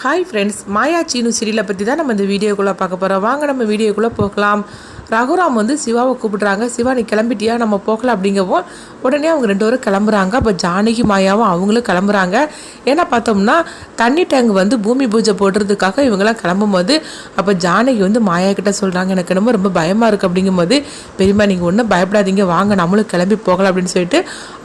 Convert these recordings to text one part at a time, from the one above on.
Hi friends, மாயா சீனு சீரியலை பற்றி தான் நம்ம இந்த வீடியோக்குள்ளே பார்க்க போகிறோம். வாங்க நம்ம வீடியோக்குள்ளே போகலாம். ரகுராம் வந்து சிவாவை கூப்பிட்றாங்க. சிவா நீ கிளம்பிட்டியா, நம்ம போகலாம் அப்படிங்கவும் உடனே அவங்க ரெண்டு பேரும் கிளம்புறாங்க. அப்போ ஜானகி மாயாவும் அவங்களும் கிளம்புறாங்க. ஏன்னா பார்த்தோம்னா தண்ணி டேங்க் வந்து பூமி பூஜை போடுறதுக்காக இவங்கெல்லாம் கிளம்பும்போது அப்போ ஜானகி வந்து மாயா கிட்ட சொல்கிறாங்க, எனக்கு ரொம்ப பயமாக இருக்குது அப்படிங்கும்போது, பெரியம்மா நீங்கள் ஒன்றும் பயப்படாதீங்க, வாங்க நம்மளும் கிளம்பி போகலாம் அப்படின்னு சொல்லிட்டு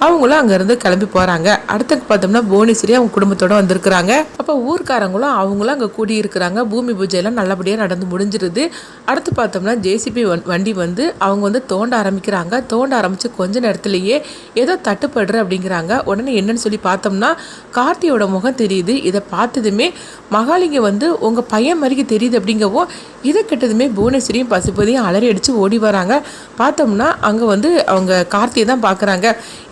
அவங்களும் அங்கேருந்து கிளம்பி போகிறாங்க. அடுத்து பார்த்தோம்னா புவனேஸ்வரி அவங்க குடும்பத்தோடு வந்திருக்கிறாங்க. அப்போ ஊர்க்காரங்களும் அவங்களும் அங்கே கூடியிருக்கிறாங்க. பூமி பூஜையெல்லாம் நல்லபடியாக நடந்து முடிஞ்சிருது. அடுத்து பார்த்தோம்னா ஜேசிபி வண்டி வந்து அவங்க வந்து தோண்ட ஆரம்பிக்கிறாங்க. தோண்ட ஆரம்பித்து கொஞ்ச நேரத்துலேயே ஏதோ தட்டுப்படுற அப்படிங்கிறாங்க. உடனே என்னன்னு சொல்லி பார்த்தோம்னா கார்த்தியோட முகம் தெரியுது. இதை பார்த்ததுமே மகாலிங்க வந்து உங்கள் பையன் மாதிரிக்கு தெரியுது அப்படிங்கவும் இதை கெட்டதுமே புவனேஸ்வரியும் பசுபதியும் அலறி அடித்து ஓடி வராங்க. பார்த்தோம்னா அங்கே வந்து அவங்க கார்த்தியை தான் பார்க்குறாங்க.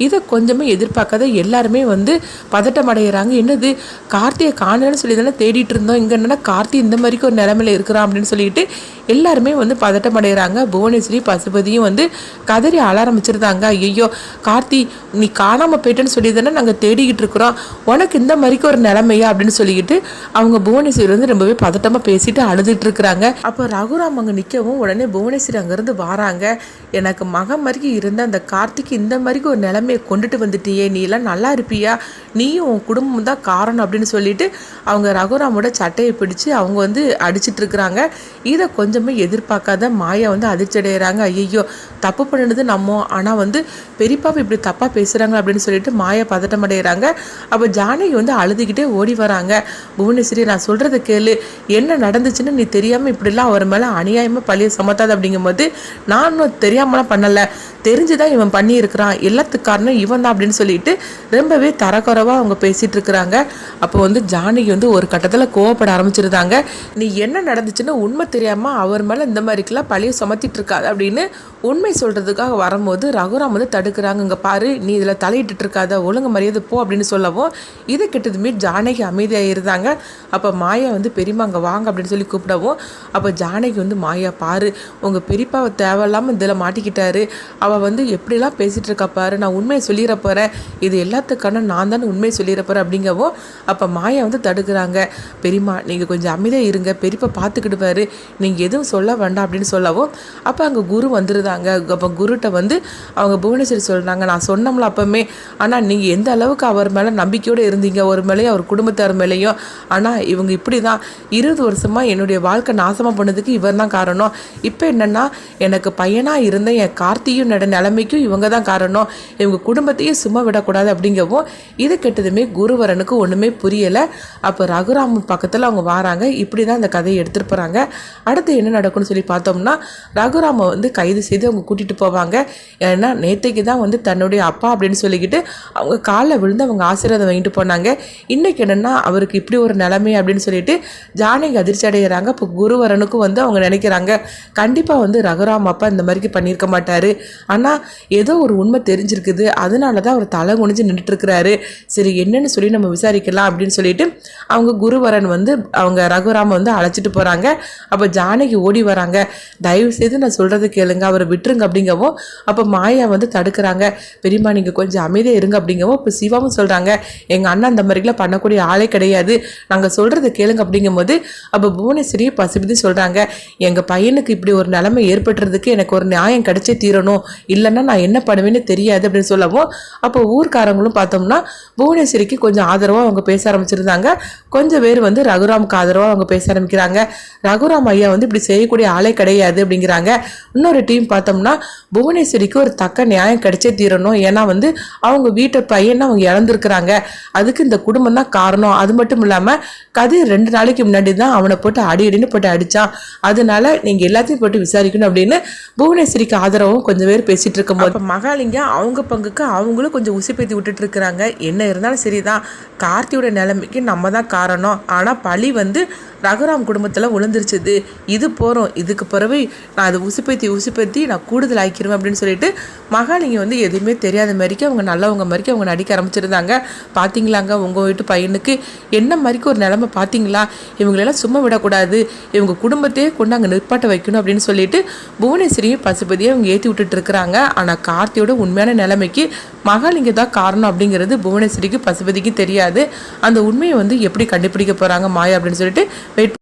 இதை கொஞ்சமே எதிர்பார்க்காத எல்லாருமே வந்து பதட்டம் அடைகிறாங்க. என்னது கார்த்தியை காணலன்னு சொல்லி தானே தேடிட்டு இருந்தோம், இங்கே என்னன்னா கார்த்தி இந்த மாதிரிக்கு ஒரு நிலைமையில இருக்கிறான் அப்படின்னு சொல்லிட்டு எல்லாருமே வந்து பதட்டம் அடைகிறாங்க. புவனேஸ்வரி பசுபதியும் வந்து கதறி அழ ஆரம்பிச்சிருந்தாங்க. ஐயோ கார்த்தி நீ காணாமல் போயிட்டேன்னு சொல்லி தானே நாங்கள் தேடிக்கிட்டு இருக்கிறோம், உனக்கு இந்த மாதிரிக்கு ஒரு நிலைமையா அப்படின்னு சொல்லிக்கிட்டு அவங்க புவனேஸ்வரி வந்து ரொம்பவே பதட்டமாக பேசிட்டு அழுதுட்டு இருக்கிறாங்க. அப்போ ரகுராம் அங்கே நிற்கவும் உடனே புவனேஸ்வரி அங்கேருந்து வராங்க. எனக்கு மகன் மாதிரி இருந்த அந்த கார்த்திக்கு இந்த மாதிரிக்கு ஒரு நிலைமையை கொண்டுட்டு வந்துட்டியே, நீ எல்லாம் நல்லா இருப்பியா, நீயும் உன் குடும்பம் தான் காரணம் அப்படின்னு சொல்லிட்டு அவங்க ரகுராமோட சட்டையை பிடிச்சு அவங்க வந்து அடிச்சிட்டு இருக்கிறாங்க. இதை கொஞ்சமே எதிர்பார்க்காத மாயா வந்து அதிர்ச்சி அடைகிறாங்க. ஐயோ தப்பு பண்ணினது நம்ம, ஆனால் வந்து பெரியப்பாவை இப்படி தப்பாக பேசுகிறாங்க அப்படின்னு சொல்லிட்டு மாயா பதட்டம் அடைகிறாங்க. அப்போ ஜானகி வந்து அழுதுகிட்டே ஓடி வராங்க. புவனேஸ்வரி நான் சொல்கிறத கேளு, என்ன நடந்துச்சுன்னு நீ தெரியாமல் இப்படிலாம் அவர் மேலே அநியாயமாக பழிய சமத்தாது அப்படிங்கும்போது, நானும் தெரியாமலாம் பண்ணலை, தெரிஞ்சுதான் இவன் பண்ணியிருக்கிறான், எல்லாத்துக்கு காரணம் இவன் தான் அப்படின்னு சொல்லிட்டு ரொம்பவே தரக்குறைவாக அவங்க பேசிகிட்டு இருக்கிறாங்க. அப்போ வந்து ஜானகி வந்து ஒரு கட்டத்தில் கோவப்பட ஆரம்பிச்சிருந்தாங்க. நீ என்ன நடந்துச்சுன்னு உண்மை தெரியாமல் அவர் மேலே இந்த மாதிரிக்கெல்லாம் பழிய சுமத்திட்டு இருக்காது அப்படின்னு உண்மை சொல்கிறதுக்காக வரும்போது ரகுராம் வந்து தடுக்கிறாங்க. இங்கே பாரு, நீ இதில் தலையிட்டு இருக்காத, ஒழுங்கு மரியாதை போ அப்படின்னு சொல்லவும் இதை கெட்டதுமே ஜானகி அமைதியாக இருந்தாங்க. அப்போ மாயா வந்து பெரியம்மா அங்கே வாங்க அப்படின்னு சொல்லி கூப்பிடவும் அப்போ ஜானகி வந்து மாயா பாரு, உங்கள் பெரியப்பாவை தேவையில்லாமல் இதில் மாட்டிக்கிட்டாரு, அவள் வந்து எப்படிலாம் பேசிகிட்டு இருக்கா பாரு, நான் உண்மையை சொல்லிட போகிறேன், இது எல்லாத்துக்கான நான் தானே உண்மையை சொல்லிட போகிறேன் அப்படிங்கவும் அப்போ மாயா வந்து தடுக்கிறாங்க. பெரியம்மா நீங்கள் கொஞ்சம் அமைதியாக இருங்க, பெரியப்பா பார்த்துக்கிடுவாரு, நீங்கள் எதுவும் சொல்ல வேண்டாம் அப்படின்னு சொல்லவும் அப்போ அங்கே குரு வந்துருந்தாங்க. அப்போ குருட்ட வந்து அவங்க புவனேஸ்வரி சொல்கிறாங்க, நான் சொன்னோம்ல அப்போமே, ஆனால் நீங்கள் எந்த அளவுக்கு அவர் மேலே நம்பிக்கையோடு இருந்தீங்க, ஒரு மேலேயும் அவர் குடும்பத்தார் மேலேயும், ஆனால் இவங்க இப்படி தான் 20 வருஷமாக என்னுடைய வாழ்க்கை நாசமாக பண்ணதுக்கு இவர் தான் காரணம், இப்போ என்னென்னா எனக்கு பையனாக இருந்த என் கார்த்தியும் நிலைமைக்கும் இவங்க தான் காரணம், இவங்க குடும்பத்தையும் சும்மா விடக்கூடாது அப்படிங்கவும் இது கெட்டதுமே குருவரனுக்கு ஒன்றுமே புரியலை. அப்போ ரகுராம் பக்கத்தில் அவங்க வராங்க. இப்படி தான் இந்த கதையை எடுத்துகிட்டு போகிறாங்க. அடுத்து என்ன நடக்கும்னு சொல்லி பார்த்தோம்னா ரகுராமை வந்து கைது செய்து அவங்க கூட்டிகிட்டு போவாங்க. ஏன்னா நேற்றைக்கு தான் வந்து தன்னுடைய அப்பா அப்படின்னு சொல்லிக்கிட்டு அவங்க காலில் விழுந்து அவங்க ஆசீர்வாதம் வாங்கிட்டு போனாங்க. இன்றைக்கி என்னென்னா அவருக்கு இப்படி ஒரு நிலைமை அப்படின்னு சொல்லிட்டு ஜானகி அதிர்ச்சி அடைகிறாங்க. இப்போ குருவரனுக்கும் வந்து அவங்க நினைக்கிறாங்க, கண்டிப்பாக வந்து ரகுராம் அப்பா இந்த மாதிரிக்கு பண்ணியிருக்க மாட்டார், ஆனால் ஏதோ ஒரு உண்மை தெரிஞ்சிருக்குது, அதனால தான் அவர் தலை குனிஞ்சு நின்றுட்டுருக்கிறாரு, சரி என்னன்னு சொல்லி நம்ம விசாரிக்கலாம் அப்படின்னு சொல்லிட்டு அவங்க குருவரன் வந்து அவங்க ரகுராமை வந்து அழைச்சிட்டு போகிறாங்க. அப்போ ஜானகி ஓடி வராங்க. தயவு செய்து நான் சொல்கிறது கேளுங்க, அவரை விட்டுருங்க அப்படிங்கவும் அப்போ மாயா வந்து தடுக்கிறாங்க. பெரியம்மா நீங்கள் கொஞ்சம் அமைதியாக இருங்க அப்படிங்கவும் இப்போ சிவாவும் சொல்கிறாங்க, எங்கள் அண்ணன் அந்த மாதிரிலாம் பண்ணக்கூடிய ஆளே கிடையாது, நாங்கள் சொல்கிறத கேளுங்க அப்படிங்கும்போது அப்போ புவனேஸ்வரி பசுபதி சொல்கிறாங்க, எங்கள் பையனுக்கு இப்படி ஒரு நிலைமை ஏற்பட்டுறதுக்கு எனக்கு ஒரு நியாயம் கிடைச்சே தீரணும், இல்லைன்னா நான் என்ன பண்ணுவேன்னு தெரியாது அப்படின்னு சொல்லவும் அப்போ ஊர்க்காரங்களும் பார்த்தோம்னா புவனேஸ்வரிக்கு கொஞ்சம் ஆதரவாக அவங்க பேச ஆரம்பிச்சிருந்தாங்க. கொஞ்சம் பேர் வந்து ரகுராமுக்கு ஆதரவாக அவங்க பேச ஆரம்பிக்கிறாங்க. ரகுராம் ஐயா வந்து இப்படி செய்யக்கூடிய ஆளே கிடையாது அப்படிங்கிறாங்க. இன்னொரு டீம் பார்த்தோம்னா புவனேஸ்வரிக்கு ஒரு தக்க நியாயம் கிடைச்சே தீரணும், ஏன்னா வந்து அவங்க வீட்டு பையனை அவங்க இழந்திருக்கிறாங்க, அதுக்கு இந்த குடும்பம் தான் காரணம், அது மட்டும் இல்லாமல் கதிர் 2 நாளைக்கு முன்னாடி தான் அவனை போட்டு அடின்னு போட்டு அடித்தான், அதனால நீங்கள் எல்லாத்தையும் போட்டு விசாரிக்கணும் அப்படின்னு புவனேஸ்வரிக்கு ஆதரவும் கொஞ்சம் பேர் பேசிகிட்டு இருக்கும்போது மகாலிங்க அவங்க பங்குக்கு அவங்களும் கொஞ்சம் உசுப்பேத்தி விட்டுட்டு இருக்கிறாங்க. என்ன இருந்தாலும் சரிதான், கார்த்தியோட நிலைமைக்கு நம்ம தான் காரணம், ஆனால் பழி வந்து ரகுராம் குடும்பத்தில் விழுந்துருச்சுது, இது இது போகிறோம், இதுக்கு பிறகு நான் அதை உசுப்பேத்தி நான் கூடுதல் ஆக்கிடுவேன் அப்படின்னு சொல்லிட்டு மகாலிங்கம் வந்து எதுவுமே தெரியாத மாதிரிக்கு அவங்க நல்லவங்க மாதிரிக்கு அவங்க நடிக்க ஆரம்பிச்சிருந்தாங்க. பார்த்தீங்களாங்க உங்கள் வீட்டு பையனுக்கு என்ன மாதிரிக்கு ஒரு நிலைமை பார்த்தீங்களா, இவங்களெல்லாம் சும்மா விடக்கூடாது, இவங்க குடும்பத்தையே கொண்டு அங்கே நிற்பாட்ட வைக்கணும் அப்படின்னு சொல்லிட்டு புவனேஸ்வரியும் பசுபதியை அவங்க ஏற்றி விட்டுட்டு இருக்கிறாங்க. ஆனால் கார்த்தியோட உண்மையான நிலைமைக்கு மகாலிங்கம் தான் காரணம் அப்படிங்கிறது புவனேஸ்வரிக்கு பசுபதிக்கு தெரியாது. அந்த உண்மையை வந்து எப்படி கண்டுபிடிக்க போகிறாங்க மாயா அப்படின்னு சொல்லிட்டு வெயிட்